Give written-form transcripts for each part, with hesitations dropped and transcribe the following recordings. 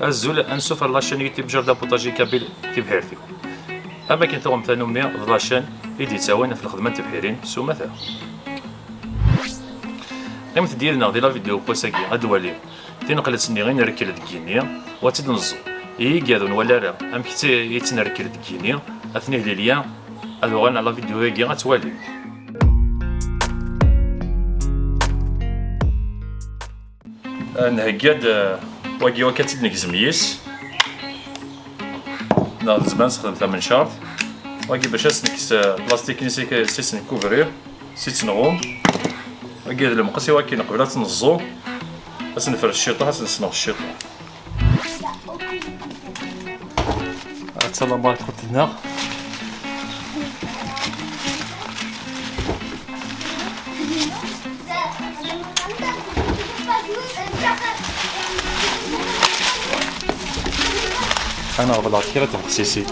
الزول انسوف لاشين يتي بجرد بوطاجي كابيل تبحيرتي. اما كنت غم ثانومي لاشين اللي تاوين في الخدمه تبحيرين سو مثلا. قيمت ديالنا غادي لا فيديو بوساكي ادوالي تنقلت غير نركل دكينيا وتنزو يقادون ولا راه ام كي يتنركل دكينيا اثني ليليا هذو غانا لا فيديو هاكي غتوالي. نهقاد واكي وكاتب نكزميس نا زمان استخدمتها من شارط واكي باش نكس بلاستيك نسيك سيس نكوفريه سيت نغوم واكي هاد المقص واكي نقبل تنزو باش نفرش الشيطه باش نصنغ الشيطه. السلام عليكم خوتنا. انا غبلات كيرا تنقسيسي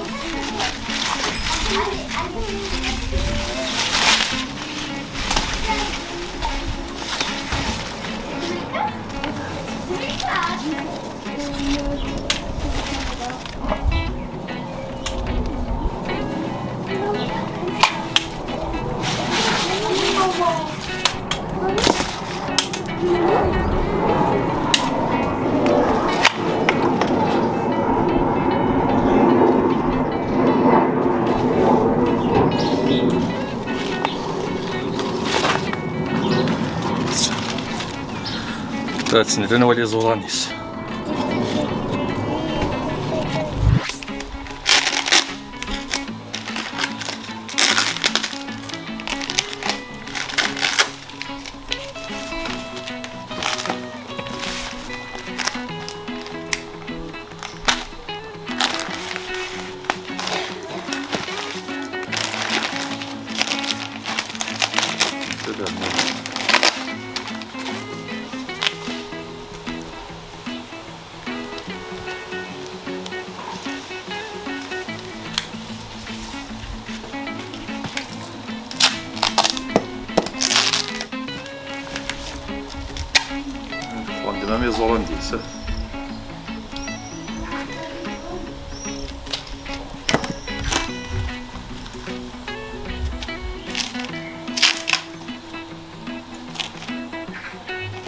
تسنيت انا ولي زورانيس. عندنا زورانديس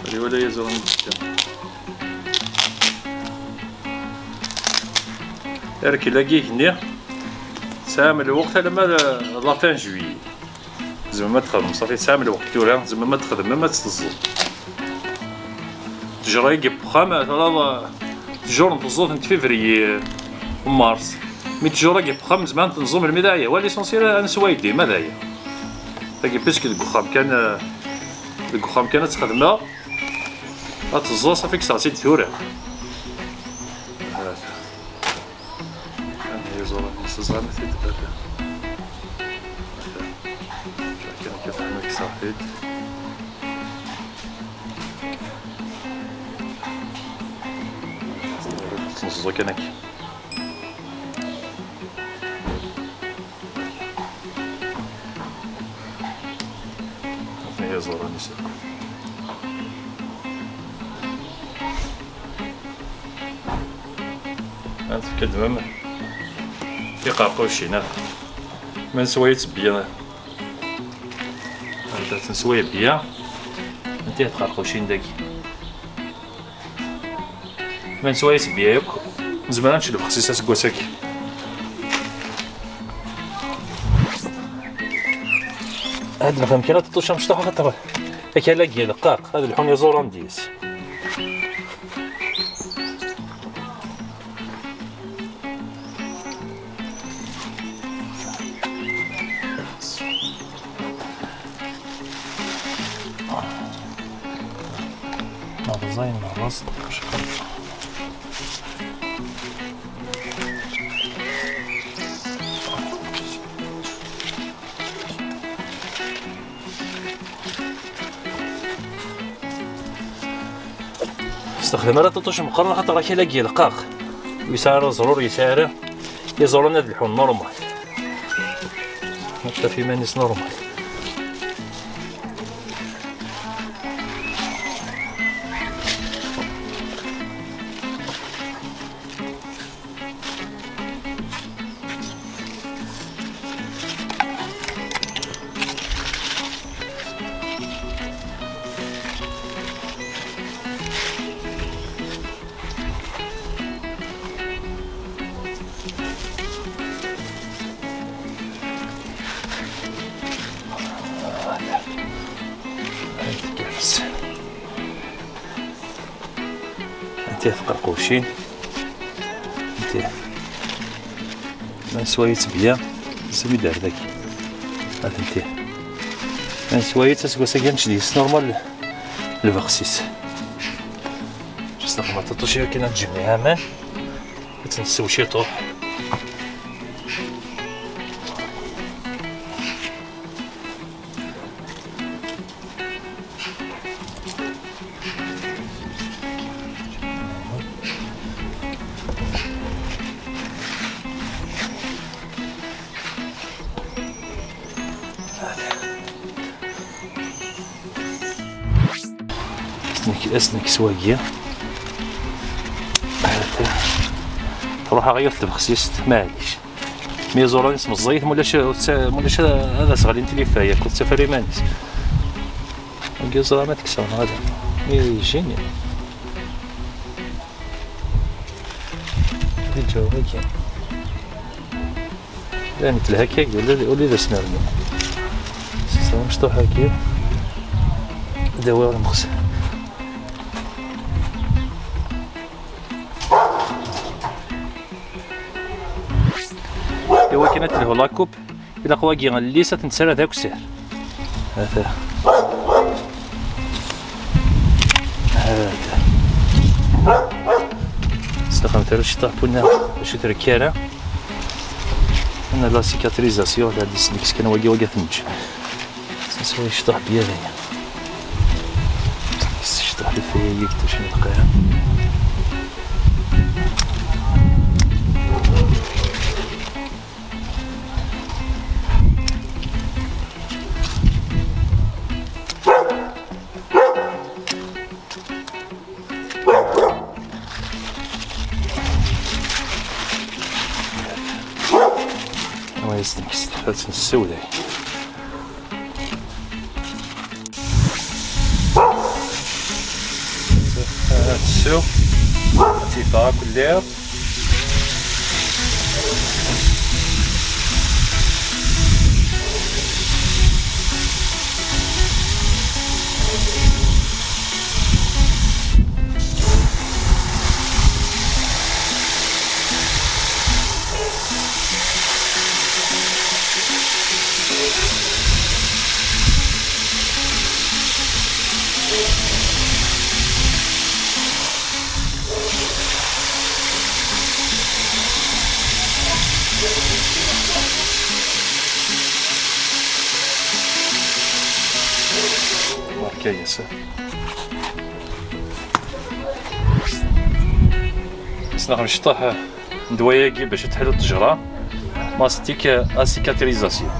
هذه ولا هي زورانديس راكي لاقيه هنا ساعة من الوقت لما لافان جويي زعما ما تخدم صافي ساعة من الوقت تورا زعما ما تخدم ما تتزل تجرى يجي بخام ثلاثة تجور نتزوط نت فيفري ومارس مي تجرى يجي بخام زمان تنظم المداية هو ليسونسيال انا سوايدي مدايا تاكي بيسك الكخام كان الكخام كانت تخدمها تزل صافي كساعتي تورا هي زورا نصزها مثل تبدا كان كيفهمك صافي نصزو كنك هي زورا نسيت انت كدمم يقاقوشينا من سويت بيا انت تنسوي بيا انت تقاقوشين داكي من سويت بيا ياك زمان نشلو بخصيصات كواساكي هاد الفهم كاينه تطوش مشطوح خاطر هاك لاقي دقاق هاد الحون زورانديس زين راس استخدم راه تطوش مقرن خاطر راه كيلاقي دقاق ويسار زرور يسار يزورنا هاد الحون نورمال ماشي في مانيس نورمال نتيه قرقوشين نتيه سوايت بيا سمي دار داك هذا نتيه سوايت اسكو كان شديس نورمال الفاكسيس جست نقمة تطوشي كنا نجمعها مان تنسو شي طوح اسنك سواقية تروح غير البخسيس معليش مي زورا نسم الزيت مولاش هذا صغالي انت اللي فايا كنت سفري مانيس نلقى زرا ما تكسر هذا مي جيني هادي جاو هاكا لا مثل هكاك ولا ذا سنارنا سلام مشطوح هاكا دواء المخزن إوا كانت له لاكوب إلا قواكي غنليسا تنسالى ذاك السعر هذا استخدمت الشطاح بنا باش تركيرا أنا لا سيكاتريزاسيون تاع ديسليكس كان واقع ثنج نسوي الشطاح بيدي الشطاح اللي فيا يكتب شنو نلقاها فاتن السوداء هاد السو ارتفاع كلها كيسة سنغم شطاح دواياكي باش تحل التجرة ماستيك اسيكاتريزاسيون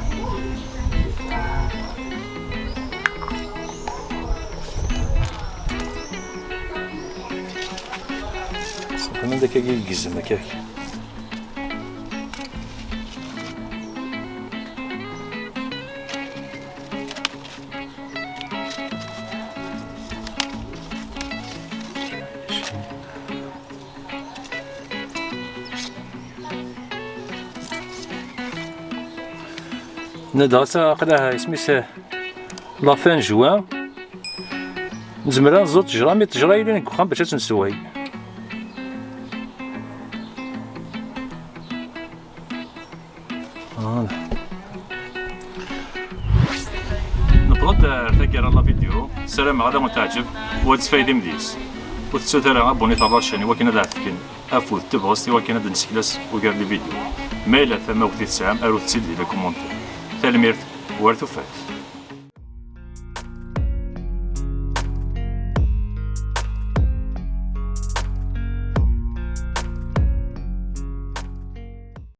من داك القزم هكاك ندرسها قلاها سميتها لافان جوان نزمرها نزود تجرا مي تجرا يلي نكوخام باش تنسواي نبغض ثقير لا فيديو السلام غدا متعجب وتفايدي مديس وتسوتر ابوني تاع لاشين وكاين هذا عفكن افوت تبغستي وكاين هذا نسكلاس وكار لي فيديو ما الا ثما وقت تسعام ارو تسيد لي كومونتير تلميرت ورثو فات